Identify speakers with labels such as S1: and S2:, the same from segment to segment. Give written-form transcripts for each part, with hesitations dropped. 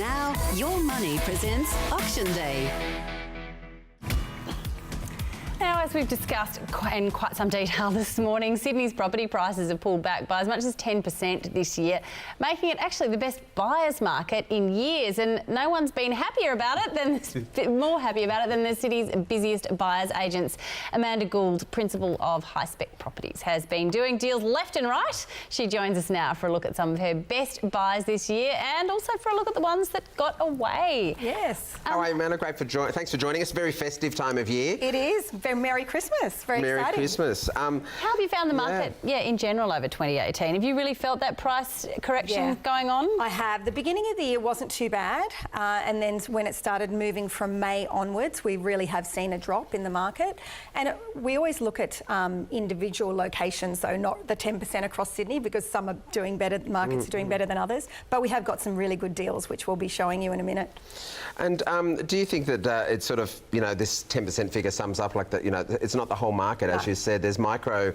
S1: Now, Your Money presents Auction Day.
S2: Now, as we've discussed in quite some detail this morning, Sydney's property prices have pulled back by as much as 10% this year, making it actually the best buyer's market in years. And no one's been happier about it more happy about it than the city's busiest buyers agents. Amanda Gould, principal of HighSpec Properties, has been doing deals left and right. She joins us now for a look at some of her best buys this year and also for a look at the ones that got away.
S3: Yes.
S4: How are you, Amanda? Thanks for joining us. Very festive time of year.
S3: It is. Merry Christmas. Very exciting.
S4: Merry Christmas.
S2: How have you found the market, in general over 2018? Have you really felt that price correction going on?
S3: I have. The beginning of the year wasn't too bad, and then when it started moving from May onwards, we really have seen a drop in the market. And we always look at individual locations, though, not the 10% across Sydney, because some are doing better, markets are doing better than others. But we have got some really good deals, which we'll be showing you in a minute.
S4: And do you think that it's sort of, this 10% figure sums up like that, it's not the whole market, as you said. There's micro,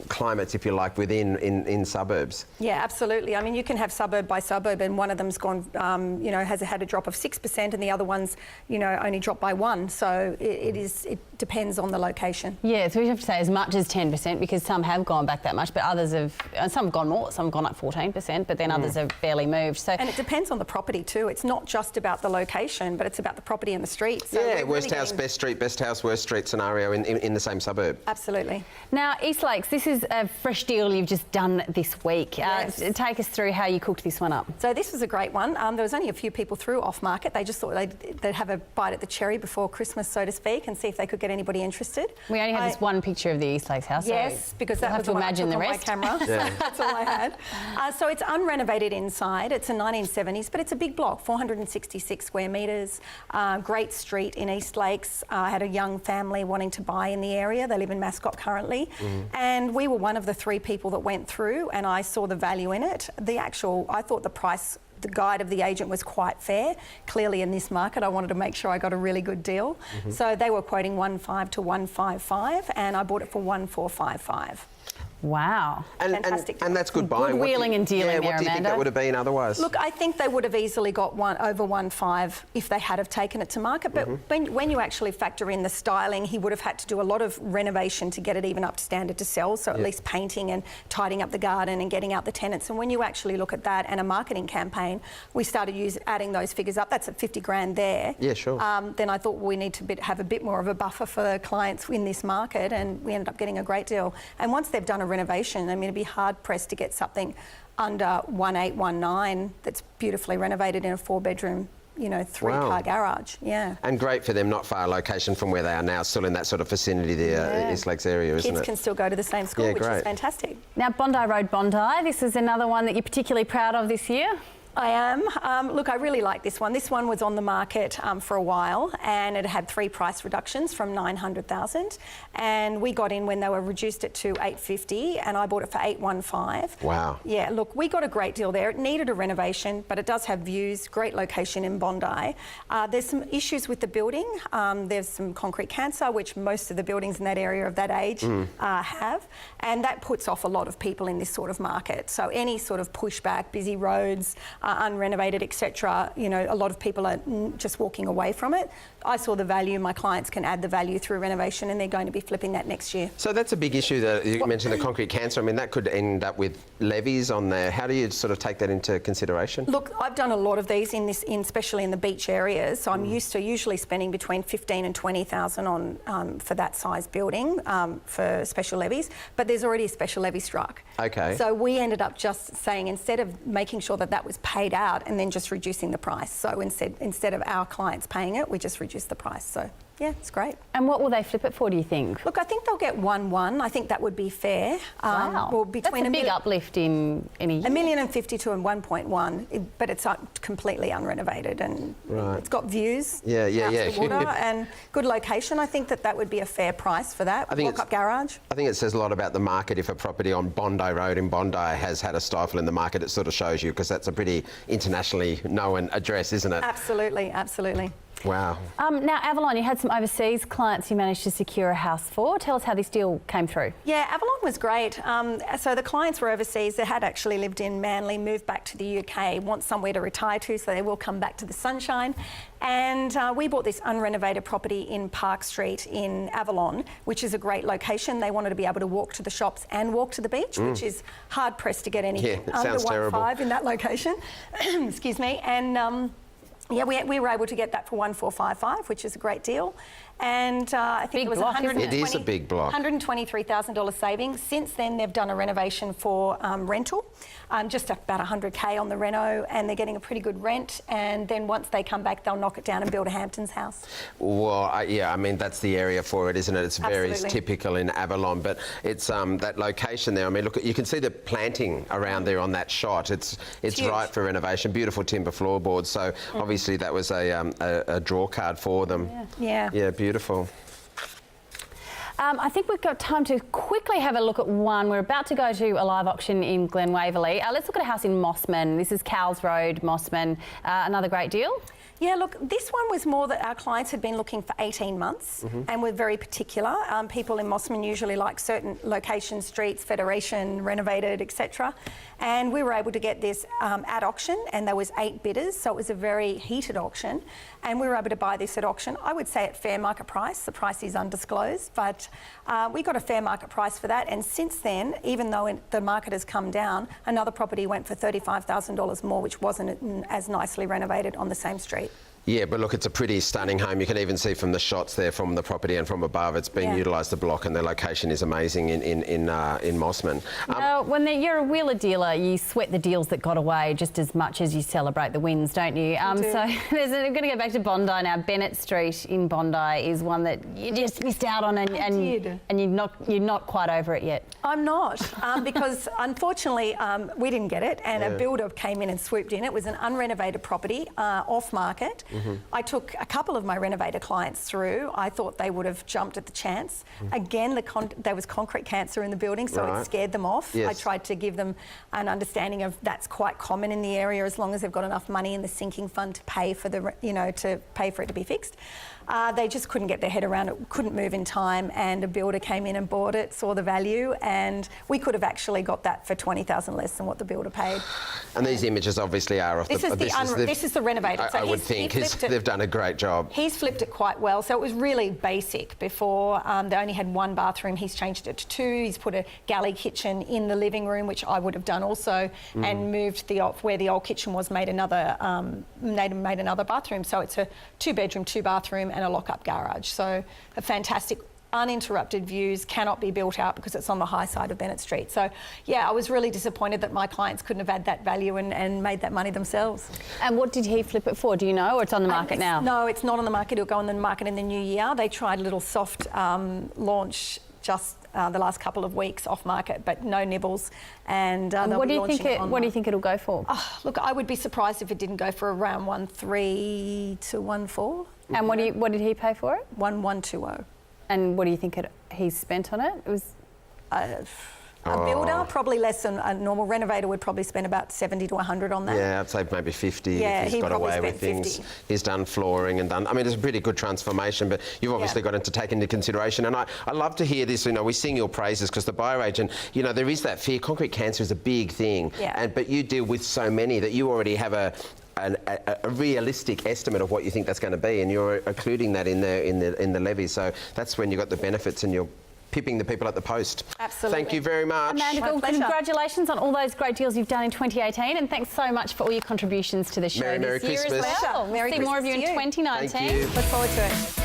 S4: climates, if you like, within in suburbs. Yeah,
S3: absolutely. I mean, you can have suburb by suburb, and one of them's gone, has had a drop of 6%, and the other one's, only dropped by 1%. So it depends on the location.
S2: Yeah, so we have to say as much as 10%, because some have gone back that much, but others have, some have gone more. Some have gone up 14%, but then others have barely moved. So,
S3: and it depends on the property too. It's not just about the location, but it's about the property and the street. So
S4: yeah, worst house, best street, best house, worst street scenario in the same suburb.
S3: Absolutely.
S2: Now, East Lakes, this is a fresh deal you've just done this week.
S3: Yes.
S2: Take us through how you cooked this one up.
S3: So this was a great one. There was only a few people through off market. They just thought they'd have a bite at the cherry before Christmas, so to speak, and see if they could get anybody interested.
S2: We only had this one picture of the East Lakes house.
S3: Yes,
S2: so
S3: because that was the one I took on my camera. That's all I had. So it's unrenovated inside. It's a 1970s, but it's a big block, 466 square metres. Great street in East Lakes. I had a young family wanting to buy in the area. They live in Mascot currently. And we were one of the 3 people that went through, and I saw the value in it. I thought the price, the guide of the agent was quite fair. Clearly in this market, I wanted to make sure I got a really good deal. So they were quoting 1.5 to 1.55, and I bought it for 1.455.
S2: Wow.
S3: Fantastic.
S4: And that's good buying.
S2: Good wheeling and dealing there, Amanda.
S4: What do you think that would have been otherwise?
S3: Look, I think they would have easily got over 1.5 if they had have taken it to market. But when you actually factor in the styling, he would have had to do a lot of renovation to get it even up to standard to sell. So at least painting and tidying up the garden and getting out the tenants. And when you actually look at that and a marketing campaign, we started adding those figures up. That's at 50 grand there.
S4: Yeah, sure.
S3: Then I thought we need to have a bit more of a buffer for the clients in this market, and we ended up getting a great deal. And once they've done a renovation, I mean, it'd be hard pressed to get something under 1.819 that's beautifully renovated in a 4-bedroom, 3-car garage. Yeah.
S4: And great for them, not far location from where they are now, still in that sort of vicinity there, East Lakes area, isn't it?
S3: Kids can still go to the same school, which is fantastic.
S2: Now, Bondi Road, Bondi, this is another one that you're particularly proud of this year.
S3: I am. Look, I really like this one. This one was on the market for a while, and it had 3 price reductions from 900,000, and we got in when they were reduced it to 850, and I bought it for 815.
S4: Wow.
S3: Yeah, look, we got a great deal there. It needed a renovation, but it does have views, great location in Bondi. There's some issues with the building. There's some concrete cancer, which most of the buildings in that area of that age have, and that puts off a lot of people in this sort of market. So any sort of pushback, busy roads, unrenovated, etc. A lot of people are just walking away from it. I saw the value. My clients can add the value through renovation, and they're going to be flipping that next year. So
S4: that's a big issue that you mentioned, the concrete cancer. I mean, that could end up with levies on there. How do you sort of take that into consideration?
S3: Look, I've done a lot of these especially in the beach areas. So I'm used to usually spending between 15 and 20,000 on for that size building for special levies. But there's already a special levy struck.
S4: Okay.
S3: So we ended up just saying, instead of making sure that was paid out and then just reducing the price. So instead of our clients paying it, we just reduced the price. So yeah, it's great.
S2: And what will they flip it for, do you think?
S3: Look, I think they'll get 1.1. I think that would be fair.
S2: Wow.
S3: Well, between
S2: that's a big uplift in any year.
S3: 1,050,000 to 1.1, but it's completely unrenovated, and it's got views out to the water and good location. I think that would be a fair price for that. Walk-up garage.
S4: I think it says a lot about the market if a property on Bondi Road in Bondi has had a stifle in the market. It sort of shows you, because that's a pretty internationally known address, isn't it?
S3: Absolutely, absolutely.
S4: Wow.
S2: Now, Avalon, you had some overseas clients you managed to secure a house for. Tell us how this deal came through.
S3: Yeah, Avalon was great. So the clients were overseas. They had actually lived in Manly, moved back to the UK, want somewhere to retire to, so they will come back to the sunshine. And we bought this unrenovated property in Park Street in Avalon, which is a great location. They wanted to be able to walk to the shops and walk to the beach, which is hard pressed to get anything under 1.5 in that location. Excuse me. And yeah, we were able to get that for 1,455, which is a great deal. And I think it was
S4: It is a big block.
S3: $123,000 savings. Since then, they've done a renovation for rental, just about 100K on the reno, and they're getting a pretty good rent. And then once they come back, they'll knock it down and build a Hamptons house.
S4: Well, yeah, I mean, that's the area for it, isn't it? It's very typical in Avalon, but it's that location there. I mean, look, you can see the planting around there on that shot. It's right for renovation. Beautiful timber floorboards. So obviously that was a draw card for them.
S3: Yeah.
S4: Yeah, beautiful.
S2: I think we've got time to quickly have a look at one. We're about to go to a live auction in Glen Waverley. Let's look at a house in Mossman. This is Cowles Road, Mossman. Another great deal.
S3: Yeah, look, this one was more that our clients had been looking for 18 months and were very particular. People in Mossman usually like certain locations, streets, Federation, renovated, etc. And we were able to get this at auction, and there was 8 bidders, so it was a very heated auction. And we were able to buy this at auction, I would say at fair market price. The price is undisclosed, but we got a fair market price for that. And since then, even though the market has come down, another property went for $35,000 more, which wasn't as nicely renovated on the same street.
S4: Yeah, but look, it's a pretty stunning home. You can even see from the shots there from the property and from above, it's been utilised, the block, and the location is amazing in Mossman.
S2: Now, when you're a wheeler dealer, you sweat the deals that got away just as much as you celebrate the wins, don't you? So I'm going to go back to Bondi now. Bennett Street in Bondi is one that you just missed out on, and you're not quite over it yet.
S3: I'm not, because unfortunately we didn't get it, and a builder came in and swooped in. It was an unrenovated property, off market. I took a couple of my renovator clients through. I thought they would have jumped at the chance. Again, there was concrete cancer in the building, so it scared them off. I tried to give them an understanding of that's quite common in the area as long as they've got enough money in the sinking fund to pay for to pay for it to be fixed. They just couldn't get their head around it, couldn't move in time, and a builder came in and bought it, saw the value, and we could have actually got that for $20,000 less than what the builder paid.
S4: And these images obviously are off
S3: this is the renovated.
S4: I would think they've done a great job.
S3: He's flipped it quite well. So it was really basic before. They only had 1 bathroom. He's changed it to 2. He's put a galley kitchen in the living room, which I would have done also, and moved where the old kitchen was, made another bathroom. So it's a 2-bedroom, 2-bathroom, and a lock-up garage. So a fantastic, uninterrupted views, cannot be built out because it's on the high side of Bennett Street. So yeah, I was really disappointed that my clients couldn't have had that value and made that money themselves.
S2: And what did he flip it for? Do you know, or it's on the market now?
S3: No, it's not on the market. It'll go on the market in the new year. They tried a little soft launch just the last couple of weeks off market, but no nibbles. And
S2: what do you think it'll go for?
S3: Oh, look, I would be surprised if it didn't go for around 1.3 to 1.4.
S2: And what did he pay for it?
S3: 1,120.
S2: And what do you think he spent on it? It was
S3: a builder, probably less than a normal renovator would probably spend about 70 to 100 on that.
S4: Yeah, I'd say maybe 50
S3: yeah,
S4: if he's got away with
S3: 50.
S4: things. He's done flooring and done, I mean, it's a pretty good transformation, but you've obviously got to take into consideration. And I love to hear this, we sing your praises because the buyer agent, there is that fear. Concrete cancer is a big thing, but you deal with so many that you already have a realistic estimate of what you think that's going to be, and you're including that in the levy. So that's when you've got the benefits and you're pipping the people at the post.
S3: Absolutely.
S4: Thank you very much.
S2: Amanda, congratulations on all those great deals you've done in 2018, and thanks so much for all your contributions to the show
S4: Merry
S2: this year
S4: Christmas.
S2: as well.
S3: Merry
S2: We'll see more of you in 2019.
S4: Thank you.
S3: Look forward to it.